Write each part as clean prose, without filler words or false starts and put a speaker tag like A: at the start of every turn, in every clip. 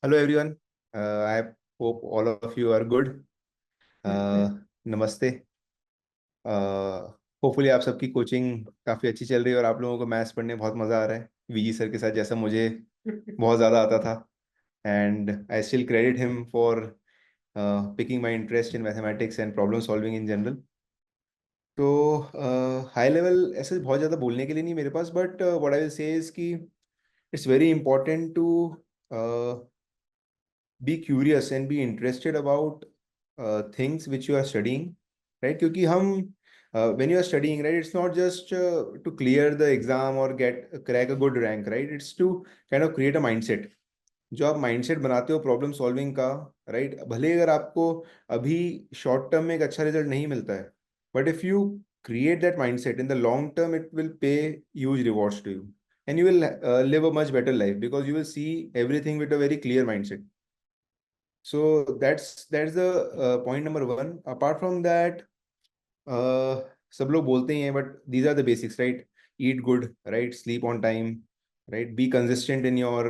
A: Hello everyone. I hope all of you are good. नमस्ते. Hopefully आप सबकी coaching काफ़ी अच्छी चल रही है और आप लोगों को मैथ्स पढ़ने बहुत मज़ा आ रहा है वीजी सर के साथ, जैसा मुझे बहुत ज़्यादा आता था. And I still credit him for picking my interest in mathematics and problem solving in general. तो हाई लेवल ऐसे बहुत ज़्यादा बोलने के लिए नहीं मेरे पास, but what I will say is कि it's very important to be curious and be interested about things which you are studying, right? क्योंकि हम when you are studying, right, it's not just to clear the exam or crack a good rank, right? It's to kind of create a mindset. जो आप mindset बनाते हो problem solving का, right, भले अगर आपको अभी शॉर्ट टर्म में एक अच्छा रिजल्ट नहीं मिलता है, but if you create that mindset in the long term, it will pay huge rewards to you, and you will live a much better life because you will see everything with a very clear mindset. So that's the point number one. Apart from that, सब लोग बोलते ही हैं, but these are the basics, right? Eat good, right? Sleep on time, right? Be consistent in your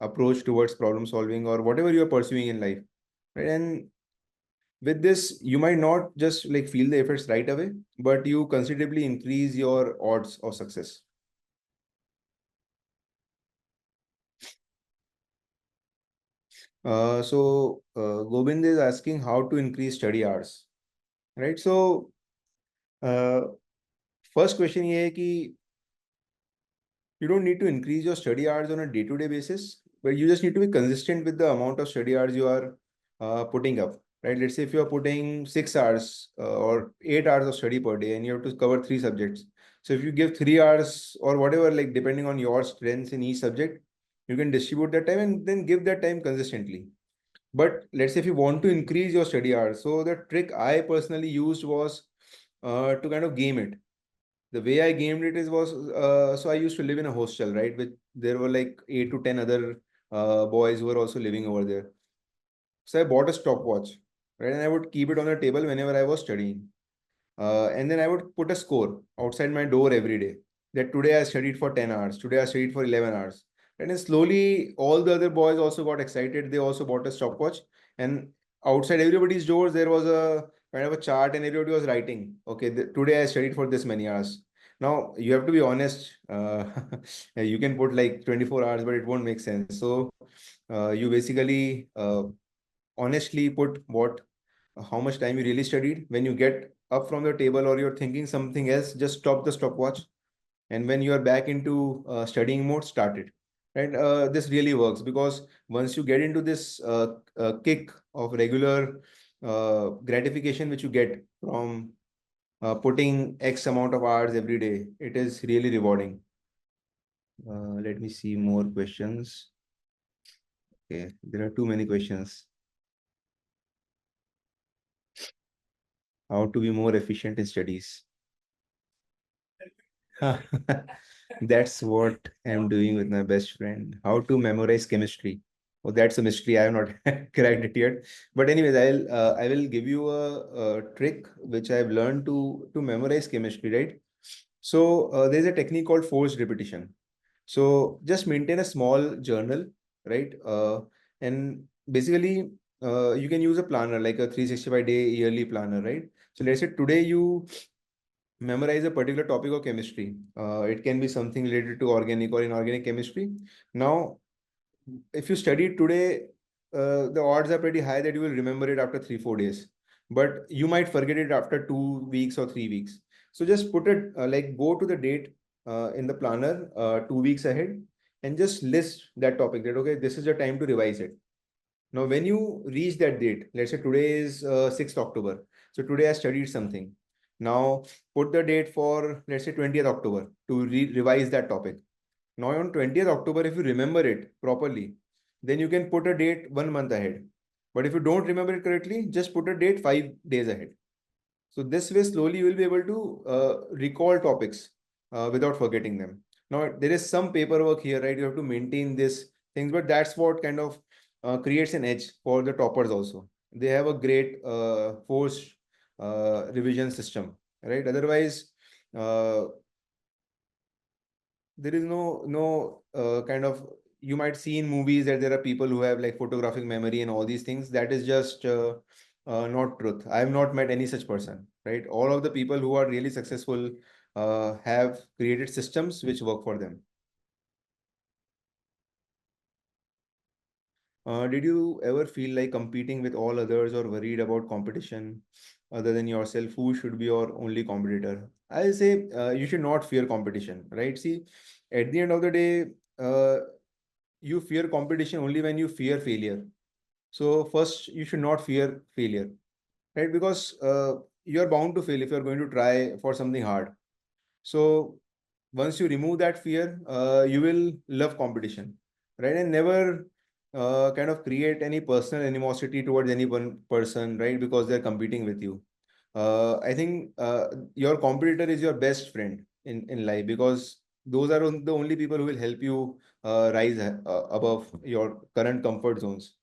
A: approach towards problem solving or whatever you are pursuing in life, right? And with this, you might not just like feel the effects right away, but you considerably increase your odds of success. Gobind is asking how to increase study hours, right? So first question ये है कि you don't need to increase your study hours on a day-to-day basis, but you just need to be consistent with the amount of study hours you are putting up, right? Let's say if you are putting 6 hours or 8 hours of study per day and you have to cover 3 subjects. So if you give 3 hours or whatever, like depending on your strengths in each subject, you can distribute that time and then give that time consistently. But let's say if you want to increase your study hours, so the trick I personally used was to kind of game it. The way I gamed it is was so I used to live in a hostel, right? With there were like 8 to 10 other boys who were also living over there. So I bought a stopwatch, right? And I would keep it on the table whenever I was studying. And then I would put a score outside my door every day. That today I studied for 10 hours, today I studied for 11 hours. And then slowly all the other boys also got excited. They also bought a stopwatch. And outside everybody's doors, there was a kind of a chart and everybody was writing, okay, today I studied for this many hours. Now you have to be honest. You can put like 24 hours, but it won't make sense. So you basically honestly put how much time you really studied. When you get up from the table or you're thinking something else, just stop the stopwatch. And when you are back into studying mode, start it. Right? This really works because once you get into this kick of regular gratification, which you get from putting X amount of hours every day, it is really rewarding. Let me see more questions. Okay, there are too many questions. How to be more efficient in studies? That's what I'm doing with my best friend. How to memorize chemistry? Oh, that's a mystery. I have not cracked it yet. But anyways, I will give you a trick which I've learned to memorize chemistry, right? So there's a technique called forced repetition. So just maintain a small journal, right? And basically, you can use a planner like a 365-day yearly planner, right? So let's say today you memorize a particular topic of chemistry. It can be something related to organic or inorganic chemistry. Now, if you study it today, the odds are pretty high that you will remember it after 3 4 days, but you might forget it after 2 weeks or 3 weeks. So just put it like go to the date in the planner 2 weeks ahead and just list that topic that okay, this is the time to revise it. Now when you reach that date, let's say today is 6th October, so today I studied something. Now put the date for let's say 20th October to revise that topic. Now on 20th October, if you remember it properly, then you can put a date 1 month ahead. But if you don't remember it correctly, just put a date 5 days ahead. So this way, slowly you will be able to recall topics without forgetting them. Now there is some paperwork here, right? You have to maintain this things, but that's what kind of creates an edge for the toppers also. They have a great forced revision system, right? Otherwise, there is no kind of you might see in movies that there are people who have like photographic memory and all these things. That is just not truth. I have not met any such person, right? All of the people who are really successful have created systems which work for them. Did you ever feel like competing with all others or worried about competition other than yourself? Who should be your only competitor? I say you should not fear competition, right? See, at the end of the day, you fear competition only when you fear failure. So first, you should not fear failure, right? Because you are bound to fail if you are going to try for something hard. So once you remove that fear, you will love competition, right? And never kind of create any personal animosity towards any one person, right? Because they're competing with you. I think your competitor is your best friend in life, because those are the only people who will help you rise above your current comfort zones.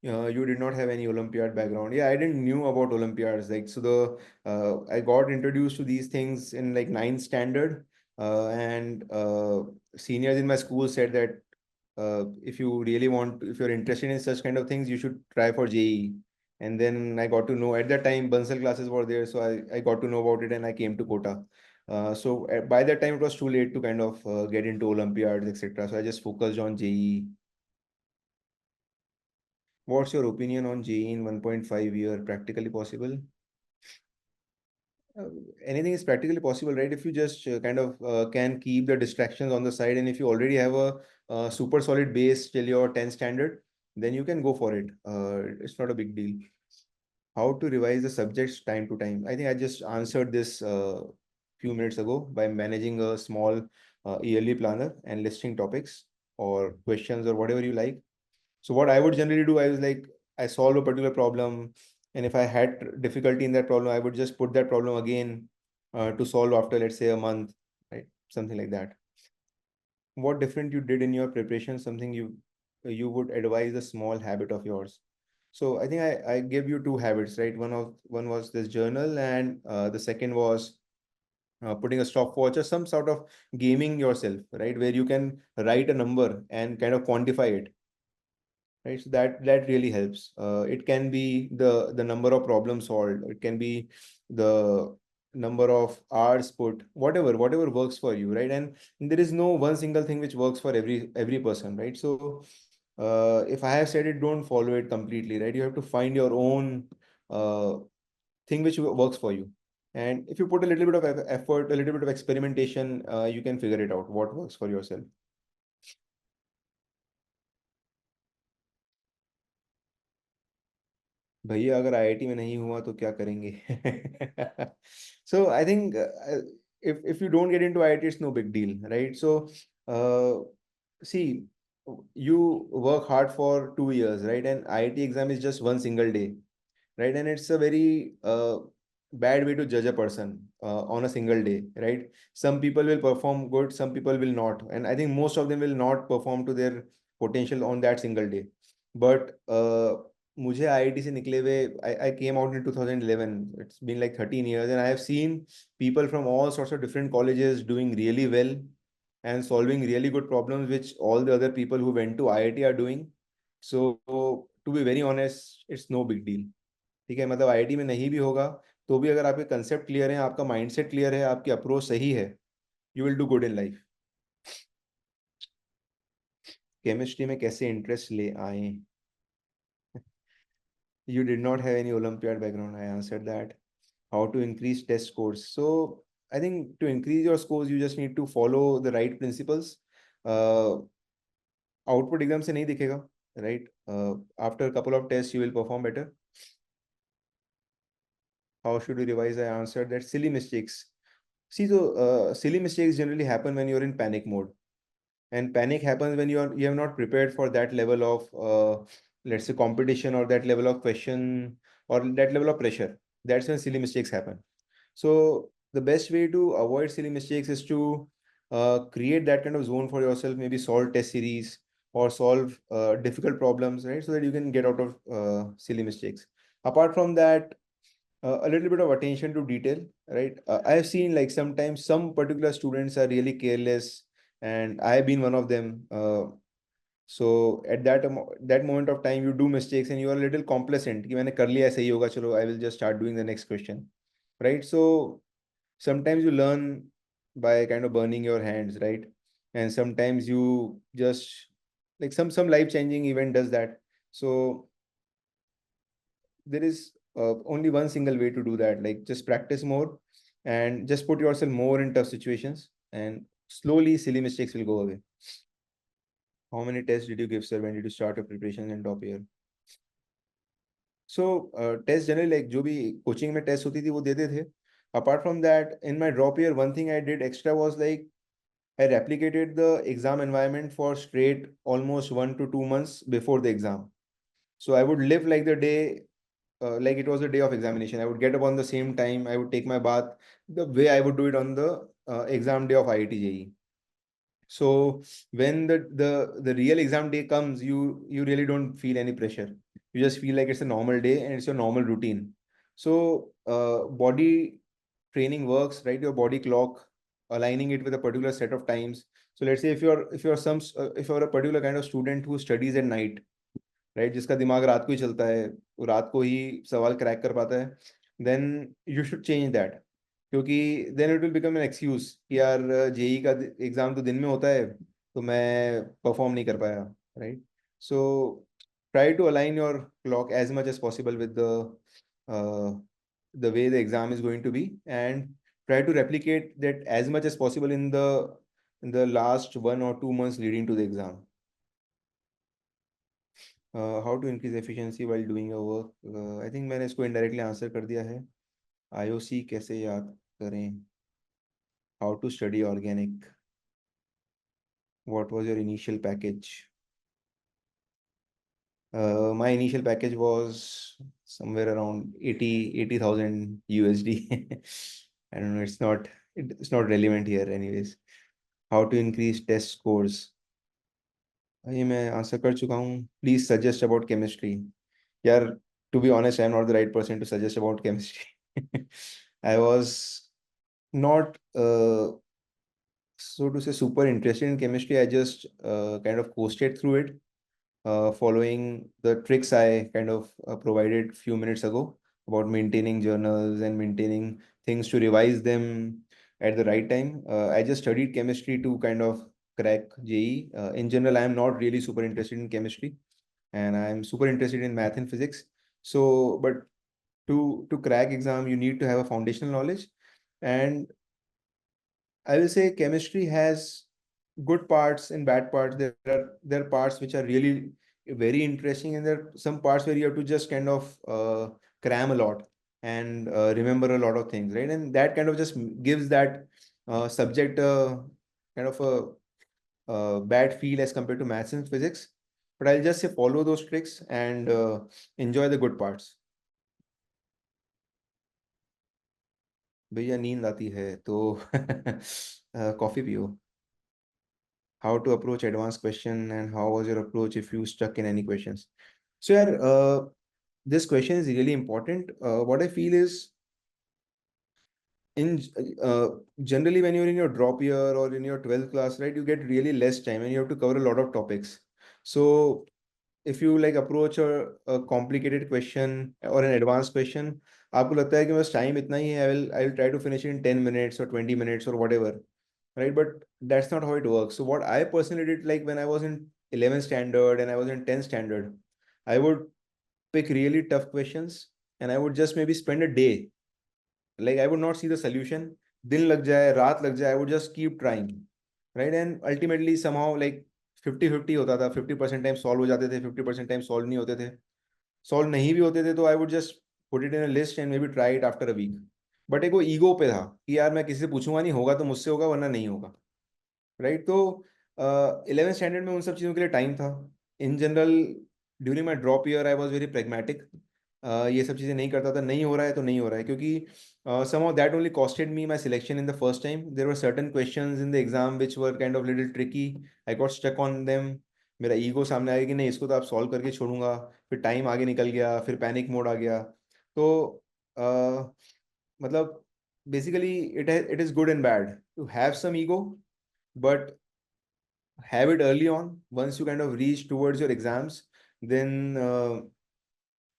A: You did not have any Olympiad background. Yeah, I didn't knew about Olympiads. Like, so I got introduced to these things in like ninth standard, and seniors in my school said that if you really want, if you're interested in such kind of things, you should try for JEE. And then I got to know at that time Bansal classes were there, so I got to know about it and I came to Kota. So by that time it was too late to kind of get into Olympiads, etc. So I just focused on JEE. What's your opinion on JEE in 1.5 year? Practically possible? Uh, Anything is practically possible, right? If you just kind of can keep the distractions on the side, and if you already have a super solid base till your 10th standard, then you can go for it. It's not a big deal. How to revise the subjects time to time? I think I just answered this few minutes ago by managing a small yearly planner and listing topics or questions or whatever you like. So what I would generally do, I was like, I solve a particular problem, and if I had difficulty in that problem, I would just put that problem again to solve after, let's say, a month, right? Something like that. What different you did in your preparation? Something you would advise a small habit of yours. So I think I gave you two habits, right? One was this journal, and the second was putting a stopwatch or some sort of gaming yourself, right? Where you can write a number and kind of quantify it, right? So that really helps. It can be the number of problems solved. It can be the number of hours put, whatever works for you, right? And there is no one single thing which works for every person, right? So if I have said it, don't follow it completely, right? You have to find your own uh, thing which works for you. And if you put a little bit of effort, a little bit of experimentation, you can figure it out what works for yourself. भैया अगर IIT में नहीं हुआ तो क्या करेंगे? So I think if you don't get into IIT, it's no big deal, right? So uh, see, you work hard for 2 years, right? And IIT exam is just one single day, right? And it's a very bad way to judge a person on a single day, right? Some people will perform good, some people will not, and I think most of them will not perform to their potential on that single day. But मुझे IIT से निकले हुए, I came out in 2011. It's been like 13 years, and I have seen people from all sorts of different colleges doing really well and solving really good problems, which all the other people who went to IIT are doing. So to be very honest, it's no big deal. ठीक है, मतलब IIT में नहीं भी होगा तो भी अगर आपके कंसेप्ट क्लियर है, आपका माइंडसेट क्लियर है, आपकी अप्रोच सही है, you will do good in life. Chemistry में कैसे इंटरेस्ट ले आए? You did not have any Olympiad background. I answered that. How to increase test scores? So I think to increase your scores, you just need to follow the right principles. Output exam से नहीं दिखेगा, right? After a couple of tests, you will perform better. How should you revise? I answered that. Silly mistakes. See, so silly mistakes generally happen when you're in panic mode, and panic happens when you have not prepared for that level of let's say competition, or that level of question, or that level of pressure. That's when silly mistakes happen. So the best way to avoid silly mistakes is to create that kind of zone for yourself, maybe solve test series or solve difficult problems, right? So that you can get out of silly mistakes. Apart from that, a little bit of attention to detail, right? I have seen like sometimes some particular students are really careless and I have been one of them. So at that moment of time, you do mistakes and you are a little complacent कि मैंने कर लिया है, सही होगा, चलो I will just start doing the next question, right? So sometimes you learn by kind of burning your hands, right? And sometimes you just like some life-changing event does that. So there is only one single way to do that. Like just practice more and just put yourself more in tough situations, and slowly silly mistakes will go away. How many tests did you give, sir? When did you start your preparation in top year? So test generally like जो भी coaching में test होती थी वो देते थे. Apart from that, in my drop year, one thing I did extra was like I replicated the exam environment for straight almost 1 to 2 months before the exam. So I would live like the day, like it was the day of examination. I would get up on the same time. I would take my bath the way I would do it on the exam day of IIT JEE. So when the real exam day comes, you really don't feel any pressure. You just feel like it's a normal day and it's your normal routine. So body training works, right? Your body clock, aligning it with a particular set of times. So let's say if you're a particular kind of student who studies at night, right, जिसका दिमाग रात को ही चलता है, वो रात को ही सवाल क्रैक कर पाता है, then you should change that, क्योंकि then it will become an excuse कि यार जेई का एग्जाम तो दिन में होता है तो मैं परफॉर्म नहीं कर पाया, right? So try to align your clock as much as possible with the way the exam is going to be, and try to replicate that as much as possible in the last 1 or 2 months leading to the exam. How to increase efficiency while doing your work? I think मैंने इसको indirectly answer कर दिया है. IOC कैसे याद करें? How to study organic? What was your initial package? My initial package was somewhere around 80,000 USD. I don't know, it's not relevant here anyways. How to increase test scores? ये मैं answer कर चुका हूँ. Please suggest about chemistry. यार, to be honest, I'm not the right person to suggest about chemistry. I was not so to say super interested in chemistry. I just kind of coasted through it, following the tricks I kind of provided few minutes ago about maintaining journals and maintaining things to revise them at the right time. I just studied chemistry to kind of crack JEE. In general, I am not really super interested in chemistry, and I'm super interested in math and physics. So, but to crack exam, you need to have a foundational knowledge, and I will say chemistry has good parts and bad parts. There are parts which are really very interesting, and there are some parts where you have to just kind of cram a lot and remember a lot of things, right? And that kind of just gives that subject kind of a bad feel as compared to maths and physics. But I'll just say follow those tricks and enjoy the good parts. भैया नींद आती है तो coffee पियो. How to approach advanced question and how was your approach if you stuck in any questions? So yeah, this question is really important. What I feel is in generally when you're in your drop year or in your 12th class, right, you get really less time and you have to cover a lot of topics. So if you like approach a complicated question or an advanced question, आपको लगता है कि बस time इतना ही है, I will try to finish it in 10 minutes or 20 minutes or whatever, right? But that's not how it works. So what I personally did, like when I was in 11th standard and I was in 10th standard, I would pick really tough questions and I would just maybe spend a day. Like I would not see the solution. दिन लग जाए, रात लग जाए, I would just keep trying, right? And ultimately somehow like 50-50 होता था. 50% time solve हो जाते थे, 50% टाइम सॉल्व नहीं होते थे. सॉल्व नहीं भी होते थे तो I would just put it in a list and maybe try it after a week. But एक वो ईगो पे था कि यार मैं किसी से पूछूंगा नहीं, होगा तो मुझसे होगा वरना नहीं होगा, राइट? तो 11th स्टैंडर्ड में उन सब चीज़ों के लिए टाइम था. In general during my drop year I was very pragmatic. ये सब चीज़ें नहीं करता था. नहीं हो रहा है तो नहीं हो रहा है, क्योंकि somehow that only costed me my selection in the first time. There were certain questions in the exam which were kind of little tricky. I got stuck on them. मेरा ईगो सामने आया कि नहीं, इसको तो आप सॉल्व करके छोड़ूंगा. फिर टाइम आगे निकल गया, फिर पैनिक मोड आ गया. तो मतलब basically it is good and bad to have some ego, but have it early on. Once you kind of reach towards your exams, then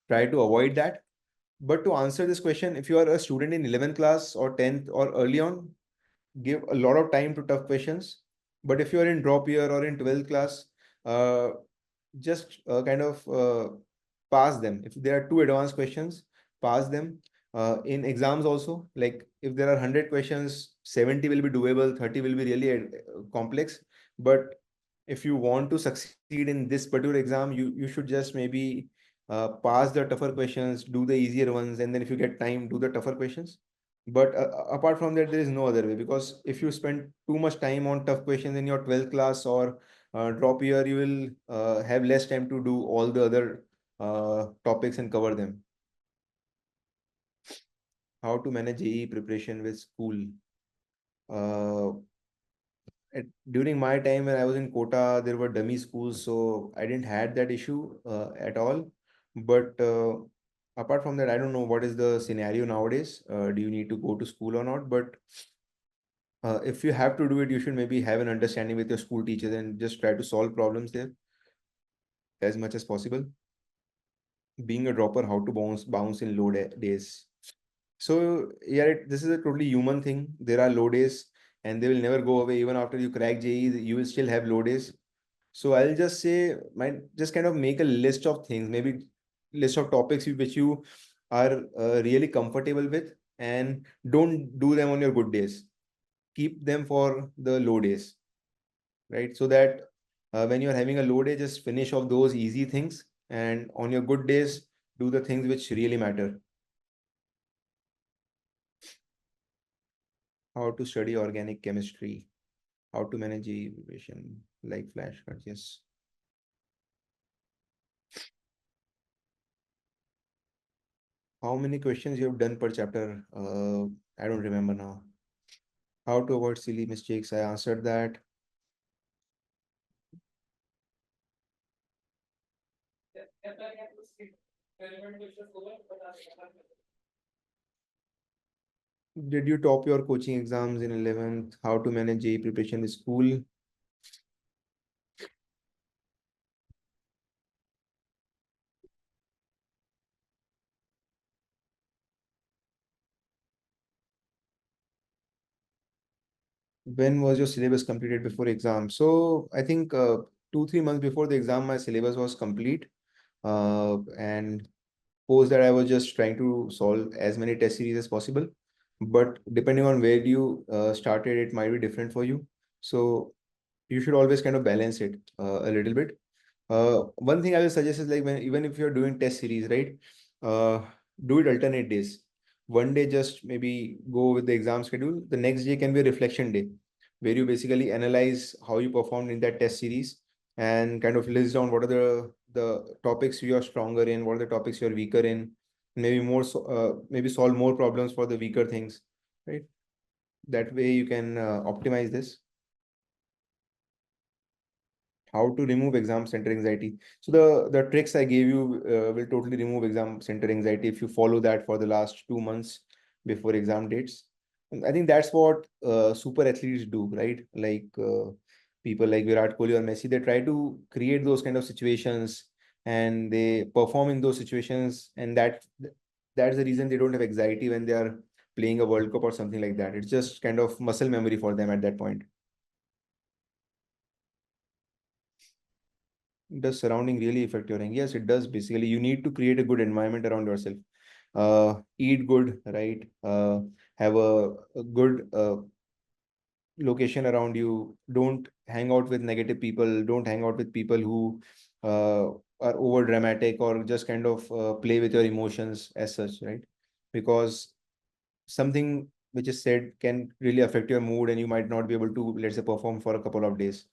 A: try to avoid that. But to answer this question, if you are a student in 11th class or 10th or early on, give a lot of time to tough questions. But if you are in drop year or in 12th class, uh, just kind of pass them. If there are two advanced questions, pass them. In exams also, like if there are 100 questions, 70 will be doable, 30 will be really complex. But if you want to succeed in this particular exam, you should just maybe pass the tougher questions, do the easier ones, and then if you get time, do the tougher questions. But apart from that, there is no other way, because if you spend too much time on tough questions in your 12th class or drop year, you will have less time to do all the other topics and cover them. How to manage JEE preparation with school? Uh, During my time when I was in Kota, there were dummy schools, so I didn't had that issue at all. But apart from that, I don't know what is the scenario nowadays. Do you need to go to school or not? But if you have to do it, you should maybe have an understanding with your school teachers and just try to solve problems there as much as possible. Being a dropper, how to bounce in low days. So yeah, this is a totally human thing. There are low days and they will never go away. Even after you crack JEE, you will still have low days. So I'll just say, might just kind of make a list of things, maybe list of topics which you are really comfortable with, and don't do them on your good days. Keep them for the low days, right? So that when you're having a low day, just finish off those easy things, and on your good days, do the things which really matter. How to study organic chemistry, how to manage evaluation, like flashcards. Yes. How many questions you have done per chapter? I don't remember now. How to avoid silly mistakes? I answered that. Did you top your coaching exams in 11th? How to manage JEE preparation with school? When was your syllabus completed before exam? So I think 2-3 months before the exam, my syllabus was complete. And post that, I was just trying to solve as many test series as possible. But depending on where you started, it might be different for you. So you should always kind of balance it a little bit. One thing I will suggest is, like, when even if you're doing test series, right? Uh, do it alternate days. One day just maybe go with the exam schedule. The next day can be a reflection day, where you basically analyze how you performed in that test series and kind of list down what are the topics you are stronger in, what are the topics you're weaker in, maybe maybe solve more problems for the weaker things, right? That way you can optimize this. How to remove exam center anxiety. So the tricks I gave you will totally remove exam center anxiety if you follow that for the last 2 months before exam dates. And I think that's what super athletes do, right? Like people like Virat Kohli or Messi, they try to create those kind of situations and they perform in those situations, and that's the reason they don't have anxiety when they are playing a World Cup or something like that. It's just kind of muscle memory for them at that point. Does surrounding really affect your rank? Yes, it does. Basically, you need to create a good environment around yourself. Eat good, right? Have a good location around you. Don't hang out with negative people. Don't hang out with people who are over dramatic or just kind of play with your emotions as such, right? Because something which is said can really affect your mood, and you might not be able to, let's say, perform for a couple of days.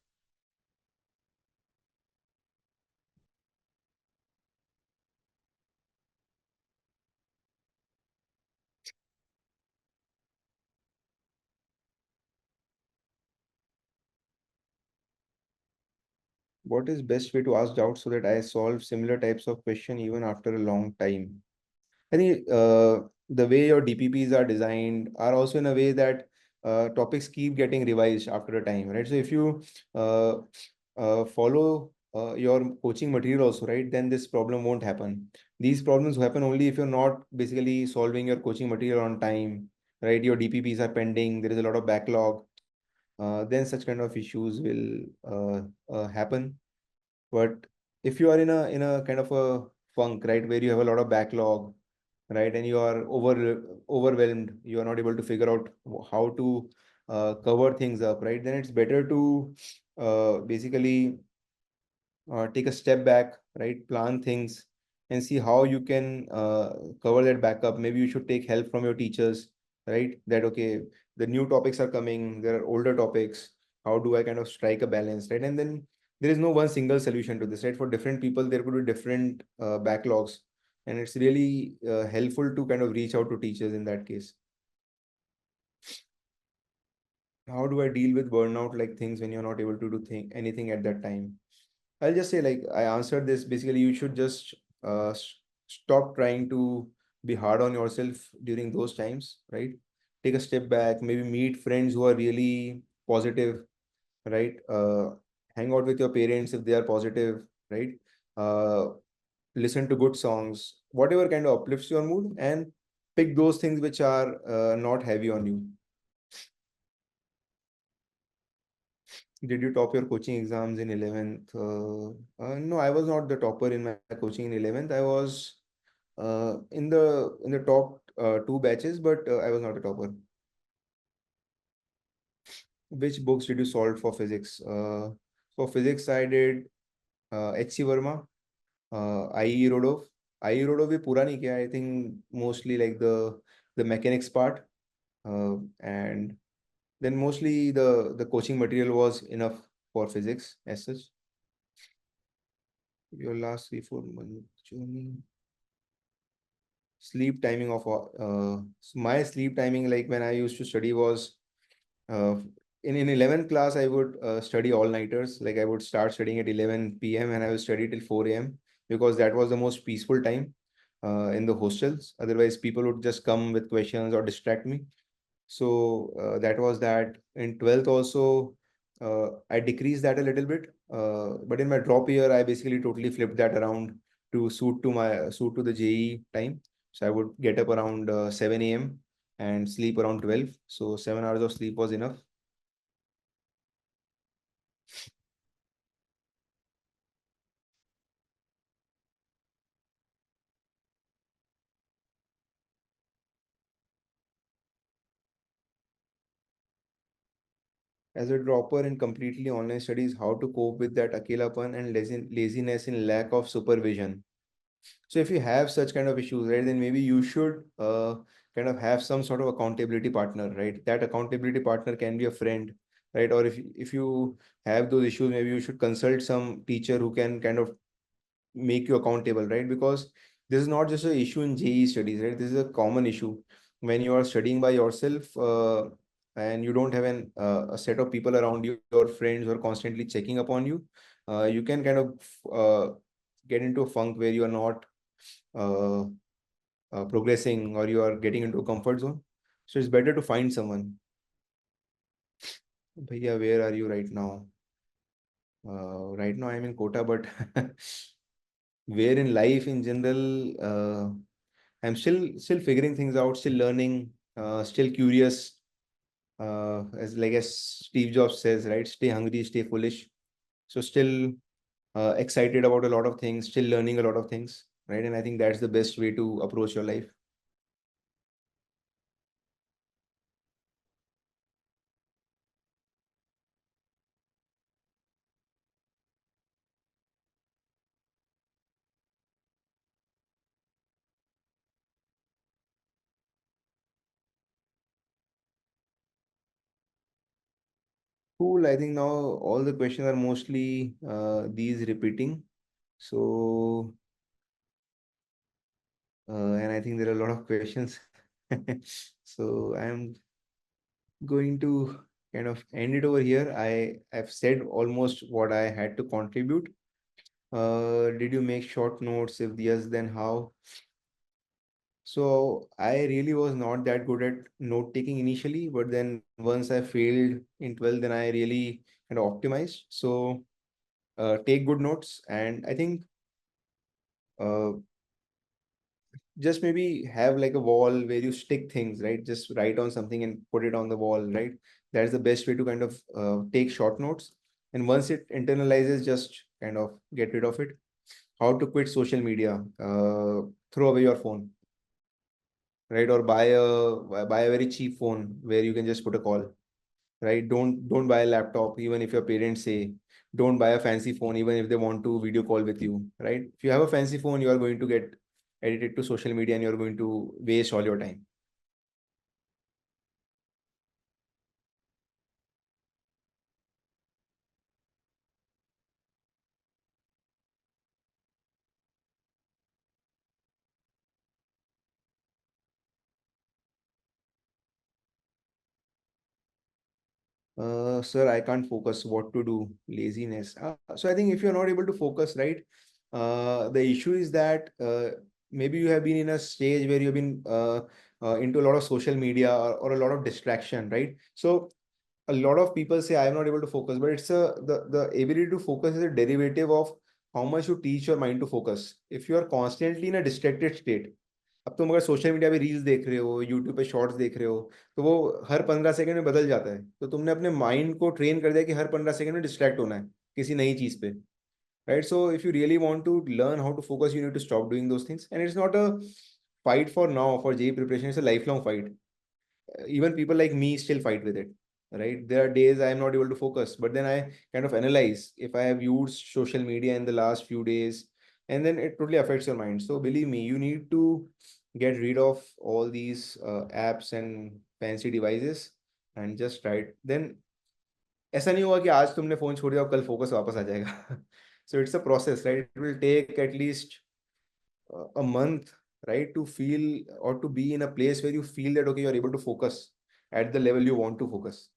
A: What is best way to ask doubts so that I solve similar types of question even after a long time? I think the way your DPPs are designed are also in a way that topics keep getting revised after a time, right? So if you uh, follow your coaching material also, right, then this problem won't happen. These problems happen only if you're not basically solving your coaching material on time, right? Your DPPs are pending, there is a lot of backlog. Then such kind of issues will happen. But if you are in a kind of a funk, right, where you have a lot of backlog, right, and you are overwhelmed, you are not able to figure out how to cover things up, right, then it's better to basically take a step back, right, plan things and see how you can cover that back up. Maybe you should take help from your teachers, right, that okay, the new topics are coming, there are older topics, how do I kind of strike a balance, right? And then there is no one single solution to this, right? For different people there could be different backlogs, and it's really helpful to kind of reach out to teachers in that case. How do I deal with burnout, like things when you're not able to do anything at that time? I'll just say, like, I answered this. Basically, you should just stop trying to be hard on yourself during those times, right? Take a step back, maybe meet friends who are really positive, right? Hang out with your parents if they are positive, right? Uh, Listen to good songs, whatever kind of uplifts your mood, and pick those things which are not heavy on you. Did you top your coaching exams in 11th? No, I was not the topper in my coaching in 11th. I was in the top two batches, but I was not a topper. Which books did you solve for physics? For physics, I did H.C. Verma, IE Rodov. IE Rodov भी पूरा नहीं किया. I think mostly like the mechanics part, and then mostly the coaching material was enough for physics as such. Your last 3 4 month journey. Sleep timing of so my sleep timing, like when I used to study, was uh, in 11th class I would study all nighters. Like I would start studying at 11 p.m. and I would study till 4 a.m. because that was the most peaceful time in the hostels. Otherwise people would just come with questions or distract me. So that was that. In 12th also, I decreased that a little bit. But in my drop year, I basically totally flipped that around to suit to the JEE time. So I would get up around 7 a.m. and sleep around 12. So 7 hours of sleep was enough. As a dropper in completely online studies, how to cope with that akelapan and laziness in lack of supervision. So if you have such kind of issues, right, then maybe you should kind of have some sort of accountability partner, right? That accountability partner can be a friend, right? Or if you have those issues, maybe you should consult some teacher who can kind of make you accountable, right? Because this is not just an issue in JEE studies, right? This is a common issue when you are studying by yourself, and you don't have a set of people around you, your friends who are constantly checking upon you. You can kind of get into a funk where you are not uh, progressing, or you are getting into a comfort zone. So it's better to find someone. Bhaiya, where are you right now? Right now I'm in Kota, but where in life in general, I'm still figuring things out, still learning, still curious. As Steve Jobs says, right? Stay hungry, stay foolish. So still excited about a lot of things, still learning a lot of things, right? And I think that's the best way to approach your life. Cool. I think now all the questions are mostly these repeating. So, and I think there are a lot of questions. So I'm going to kind of end it over here. I've said almost what I had to contribute. Did you make short notes? If yes, then how? So I really was not that good at note taking initially, but then once I failed in 12th, then I really kind of optimized. So take good notes, and I think uh, just maybe have like a wall where you stick things, right? Just write on something and put it on the wall, right? That's the best way to kind of take short notes. And once it internalizes, just kind of get rid of it. How to quit social media? Throw away your phone, right? Or buy a very cheap phone where you can just put a call, right? Don't buy a laptop even if your parents say. Don't buy a fancy phone even if they want to video call with you, right? If you have a fancy phone, you are going to get addicted to social media and you're going to waste all your time. Sir, I can't focus. What to do? Laziness. So I think if you're not able to focus, right, the issue is that maybe you have been in a stage where you've been into a lot of social media, or a lot of distraction, right? So a lot of people say I am not able to focus, but it's the ability to focus is a derivative of how much you teach your mind to focus. If you are constantly in a distracted state, अब तुम अगर social media पे reels देख रहे हो, YouTube पे shorts देख रहे हो, तो वो हर 15 सेकंड में बदल जाता है, तो तुमने अपने माइंड को ट्रेन कर दिया कि हर 15 सेकंड में डिस्ट्रैक्ट होना है किसी नई चीज पे, right? So if you really want to learn how to focus, you need to stop doing those things, and it's not a fight for now for JEE preparation. It's a lifelong fight. Even people like me still fight with it, right? There are days I am not able to focus, but then I kind of analyze if I have used social media in the last few days, and then it totally affects your mind. So believe me, you need to get rid of all these apps and fancy devices and just try it. Then ऐसा नहीं होगा कि आज तुमने phone छोड़ दिया और कल फोकस वापस आ जाएगा. So it's a process, right? It will take at least a month, right, to feel or to be in a place where you feel that okay, you're able to focus at the level you want to focus.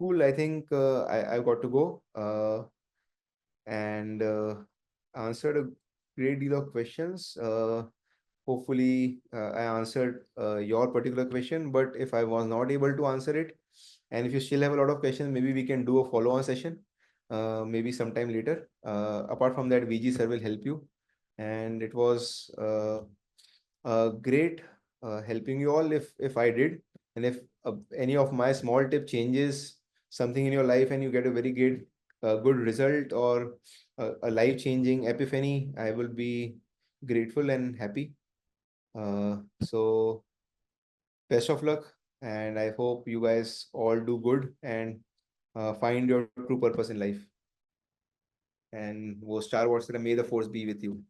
A: Cool. I think I've got to go and answered a great deal of questions. Hopefully, I answered your particular question. But if I was not able to answer it, and if you still have a lot of questions, maybe we can do a follow-on session, maybe sometime later. Apart from that, VG sir will help you, and it was great helping you all. If I did, and if any of my small tip changes something in your life, and you get a very good result, or a life-changing epiphany, I will be grateful and happy. So best of luck, and I hope you guys all do good and find your true purpose in life. And वो Star Wars, may the force be with you.